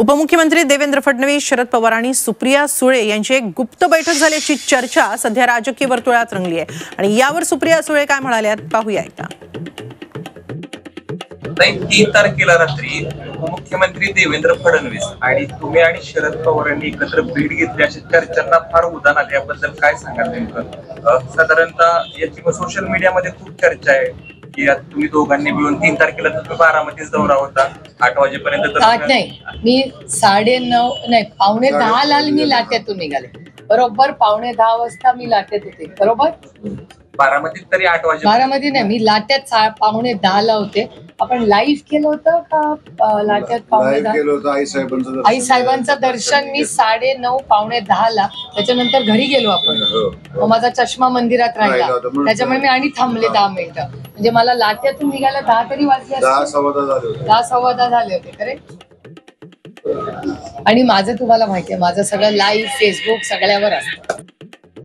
उपमुख्यमंत्री देवेंद्र फडणवीस, शरद पवार आणि सुप्रिया सुळे यांची एक गुप्त बैठक झाल्याची चर्चा सध्या राजकीय वर्तुळात रंगली आहे आणि यावर सुप्रिया सुळे काय म्हणाल्यात पाहूया एकदा. 3 तारखेला रात्री उपमुख्यमंत्री देवेंद्र फडणवीस आणि तुम्ही आणि शरद पवार यांनी एकत्र भेट घेतली अशा चर्चांना फार उधाण आले. याबद्दल काय सांगाल नेमकं? साधारणतः याची सोशल मीडियामध्ये खूप चर्चा आहे की तुम्ही दोघांनी मिळून 3 तारखेला तुम्ही बारामतीच दौरा होता 8 वाजेपर्यंत. नाही, मी 9:30 नाही 9:45 मी लाट्यातून निघाले. बरोबर 9:45 वाजता मी लाट्यात होते. बरोबर बारामतीत तरी 8 वाजे. बारामती नाही, मी लाट्यात 9:10 होते. आपण लाईव्ह केलं होतं का लाट्यात? 9:30 आई साहेबांचं दर्शन मी 9:30 9:10 त्याच्यानंतर घरी गेलो आपण. माझा चष्मा मंदिरात राहिला, त्याच्यामुळे मी आणि थांबले 10 मिनिटं. म्हणजे मला लाट्यातून निघायला 10 तरी वाजले, 10:15 झाले होते. करेक्ट. आणि माझं तुम्हाला माहितीये, माझं सगळं लाईव्ह फेसबुक सगळ्यावर असतं.